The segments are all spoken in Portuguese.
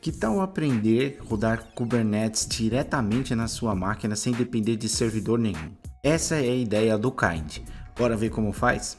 Que tal aprender a rodar Kubernetes diretamente na sua máquina sem depender de servidor nenhum? Essa é a ideia do Kind. Bora ver como faz?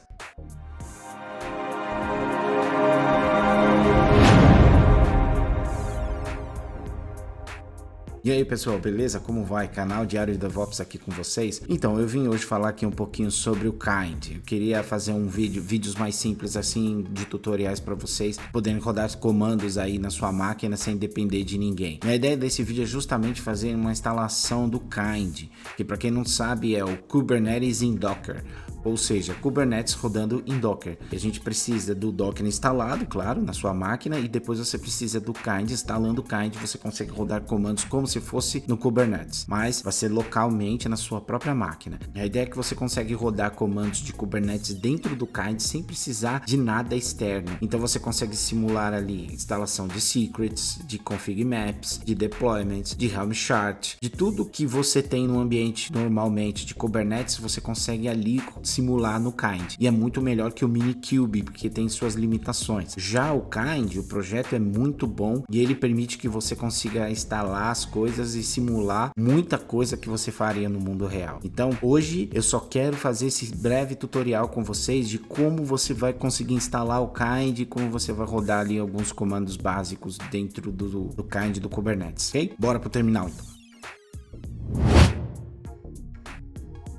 E aí pessoal, beleza? Como vai? Canal Diário de DevOps aqui com vocês. Então, eu vim hoje falar aqui um pouquinho sobre o Kind. Eu queria fazer vídeos mais simples assim, de tutoriais para vocês poderem rodar os comandos aí na sua máquina sem depender de ninguém. A ideia desse vídeo é justamente fazer uma instalação do Kind, que para quem não sabe é o Kubernetes em Docker. Ou seja, Kubernetes rodando em Docker. A gente precisa do Docker instalado, claro, na sua máquina, e depois você precisa do Kind. Instalando o Kind, você consegue rodar comandos como se fosse no Kubernetes, mas vai ser localmente na sua própria máquina. A ideia é que você consegue rodar comandos de Kubernetes dentro do Kind sem precisar de nada externo. Então você consegue simular ali instalação de secrets, de config maps, de deployments, de Helm chart, de tudo que você tem no ambiente normalmente de Kubernetes, você consegue ali simular no Kind. E é muito melhor que o Minikube, porque tem suas limitações. Já o Kind, o projeto é muito bom e ele permite que você consiga instalar as coisas e simular muita coisa que você faria no mundo real. Então, hoje eu só quero fazer esse breve tutorial com vocês de como você vai conseguir instalar o Kind, como você vai rodar ali alguns comandos básicos dentro do Kind do Kubernetes, ok? Bora pro terminal então.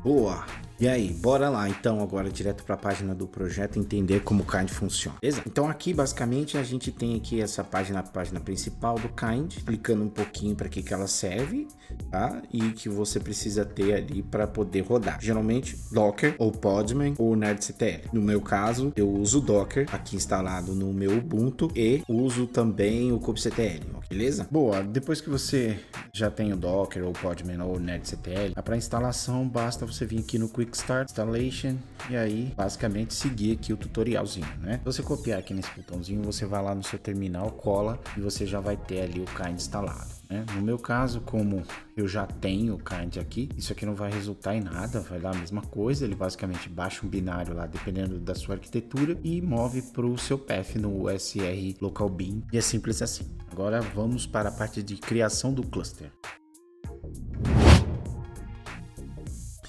Boa! E aí, bora lá então agora direto para a página do projeto entender como o Kind funciona, beleza? Então aqui basicamente a gente tem aqui essa página, a página principal do Kind, explicando um pouquinho para que ela serve, tá? E que você precisa ter ali para poder rodar. Geralmente Docker ou Podman ou nerdctl. No meu caso, eu uso Docker aqui instalado no meu Ubuntu e uso também o kubectl, beleza? Boa, depois que você já tem o Docker ou Podman ou nerdctl, para instalação basta você vir aqui no Quick Start Installation e aí basicamente seguir aqui o tutorialzinho, né? Se você copiar aqui nesse botãozinho, você vai lá no seu terminal, cola e você já vai ter ali o Kind instalado, né? No meu caso, como eu já tenho o Kind aqui, isso aqui não vai resultar em nada, vai dar a mesma coisa. Ele basicamente baixa um binário lá dependendo da sua arquitetura e move para o seu path no USR Local Bin, e é simples assim. Agora vamos para a parte de criação do cluster.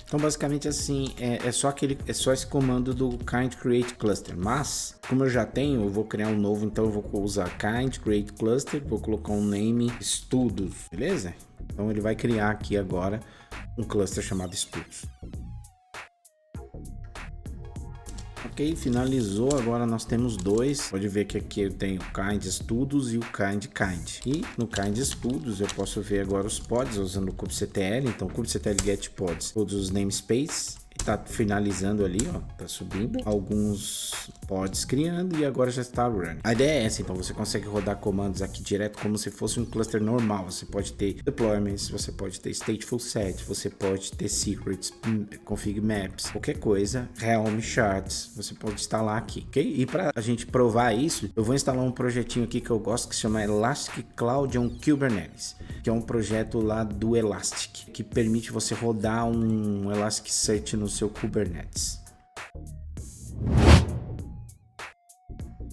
Então basicamente assim, é só esse comando do Kind Create Cluster, mas como eu já tenho, eu vou criar um novo, então eu vou usar Kind Create Cluster, vou colocar um name estudos, beleza? Então ele vai criar aqui agora um cluster chamado estudos. Ok, finalizou, agora nós temos dois, pode ver que aqui eu tenho o Kind Estudos e o Kind. E no Kind Estudos eu posso ver agora os pods usando o kubectl, então kubectl get pods, todos os namespaces. Tá finalizando ali, ó, tá subindo alguns pods criando e agora já está running. A ideia é essa, então você consegue rodar comandos aqui direto como se fosse um cluster normal. Você pode ter deployments, você pode ter stateful set, você pode ter secrets, config maps, qualquer coisa, Helm charts, você pode instalar aqui, ok? E para a gente provar isso, eu vou instalar um projetinho aqui que eu gosto que se chama Elastic Cloud on Kubernetes, que é um projeto lá do Elastic, que permite você rodar um Elasticsearch no seu Kubernetes.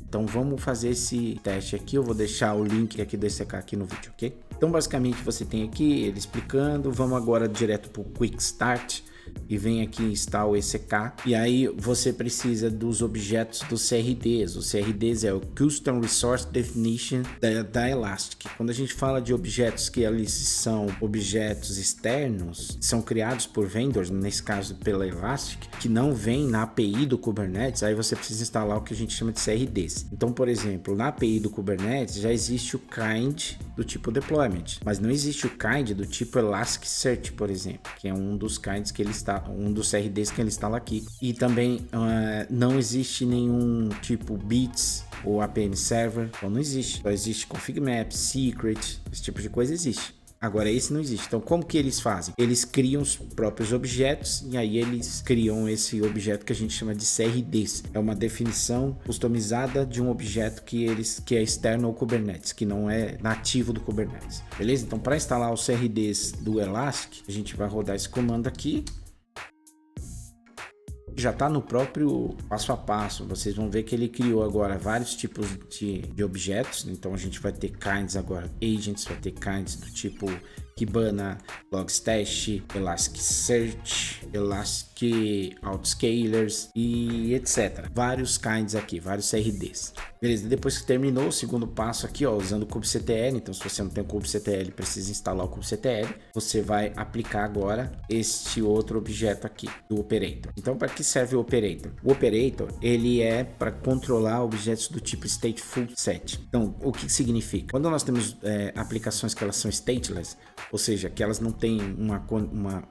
Então vamos fazer esse teste aqui, eu vou deixar o link aqui desse aqui no vídeo, ok? Então basicamente você tem aqui ele explicando, vamos agora direto para o Quick Start e vem aqui install ECK e aí você precisa dos objetos dos CRDs. Os CRDs é o Custom Resource Definition da Elastic. Quando a gente fala de objetos que eles são objetos externos, são criados por vendors, nesse caso pela Elastic, que não vem na API do Kubernetes, aí você precisa instalar o que a gente chama de CRDs. Então, por exemplo, na API do Kubernetes já existe o Kind do tipo deployment, mas não existe o Kind do tipo Elasticsearch, por exemplo, que é um dos kinds que ele está, um dos CRDs que ele instala aqui. E também não existe nenhum tipo bits ou APM server, então não existe. Só existe config map, secret, esse tipo de coisa existe. Agora esse não existe. Então como que eles fazem? Eles criam os próprios objetos e aí eles criam esse objeto que a gente chama de CRDs. É uma definição customizada de um objeto que é externo ao Kubernetes, que não é nativo do Kubernetes. Beleza? Então para instalar os CRDs do Elastic, a gente vai rodar esse comando aqui. já está no próprio passo a passo. Vocês vão ver que ele criou agora vários tipos de objetos. Então a gente vai ter kinds agora, agents, vai ter kinds do tipo Kibana, Logstash, Elasticsearch, Elastic Outscalers e etc. Vários kinds aqui, vários CRDs. Beleza, depois que terminou o segundo passo aqui, ó, usando o kubectl, então se você não tem o kubectl, precisa instalar o kubectl, você vai aplicar agora este outro objeto aqui, do operator. Então, para que serve o operator? O operator, ele é para controlar objetos do tipo stateful set. Então, o que significa? Quando nós temos aplicações que elas são stateless, ou seja, que elas não têm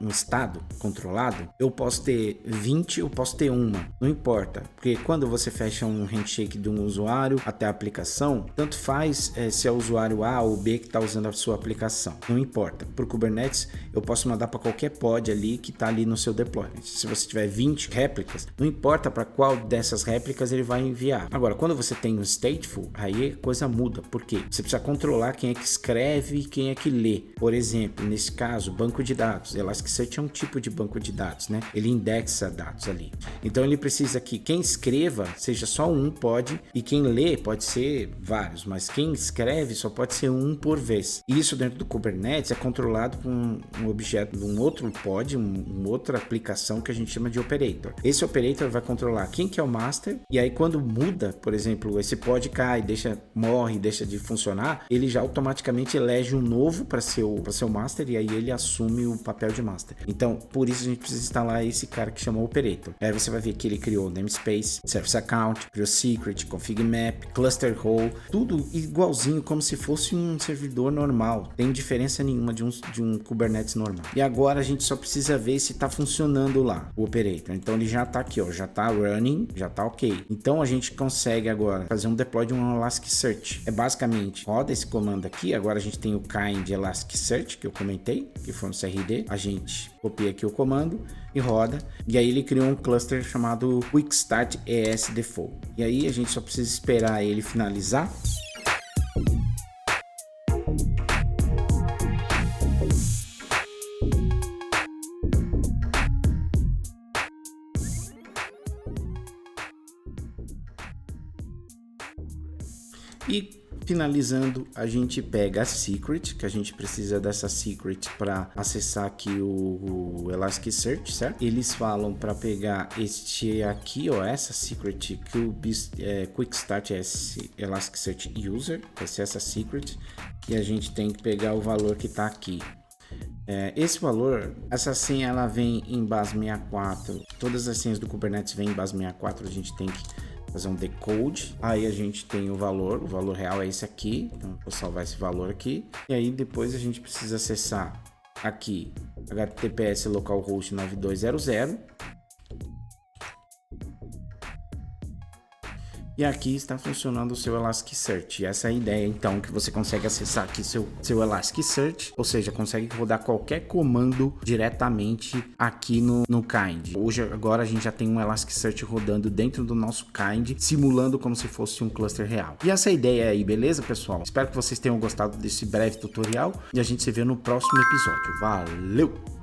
um estado controlado, eu posso ter 20, eu posso ter uma, não importa, porque quando você fecha um handshake de um usuário até a aplicação, tanto faz se é o usuário A ou B que está usando a sua aplicação, não importa. Por Kubernetes, eu posso mandar para qualquer pod ali que está ali no seu deployment. Se você tiver 20 réplicas, não importa para qual dessas réplicas ele vai enviar. Agora, quando você tem um stateful, aí a coisa muda. Por quê? Você precisa controlar quem é que escreve e quem é que lê. Por exemplo, nesse caso, banco de dados. Elasticsearch é um tipo de banco de dados, né? Ele indexa dados ali. Então ele precisa que quem escreva seja só um pod e quem lê pode ser vários, mas quem escreve só pode ser um por vez. Isso dentro do Kubernetes é controlado por um objeto de um outro pod, uma outra aplicação que a gente chama de operator. Esse operator vai controlar quem que é o master, e aí quando muda, por exemplo, esse pod cai, morre, deixa de funcionar, ele já automaticamente elege um novo para ser o master, e aí ele assume o papel de master. Então, por isso a gente precisa instalar esse cara que chama operator. Aí você vai ver que ele criou namespace, service account, criou secret, config map, cluster role, tudo igualzinho, como se fosse um servidor normal. Tem diferença nenhuma de um Kubernetes normal. E agora a gente só precisa ver se está funcionando lá o operator. Então ele já está aqui, ó, já está running, já está ok. Então a gente consegue agora fazer um deploy de um Elasticsearch. É basicamente, roda esse comando aqui. Agora a gente tem o kind Elasticsearch que eu comentei, que foi um CRD. A gente copia aqui o comando e roda, e aí ele criou um cluster chamado Quick Start ES Default. E aí a gente só precisa esperar ele finalizar. E finalizando, a gente pega a secret, que a gente precisa dessa secret para acessar aqui o Elasticsearch, certo? Eles falam para pegar este aqui, ó, essa secret Quick Start Elasticsearch User, vai ser essa secret, e a gente tem que pegar o valor que está aqui. Esse valor, essa senha ela vem em base 64, todas as senhas do Kubernetes vêm em base 64, a gente tem que fazer um decode, aí a gente tem o valor real é esse aqui, então vou salvar esse valor aqui, e aí depois a gente precisa acessar aqui https localhost 9200, e aqui está funcionando o seu Elasticsearch. Essa é a ideia, então, que você consegue acessar aqui seu Elasticsearch, ou seja, consegue rodar qualquer comando diretamente aqui no kind. Agora a gente já tem um Elasticsearch rodando dentro do nosso kind, simulando como se fosse um cluster real. E essa é a ideia aí, beleza, pessoal? Espero que vocês tenham gostado desse breve tutorial e a gente se vê no próximo episódio. Valeu!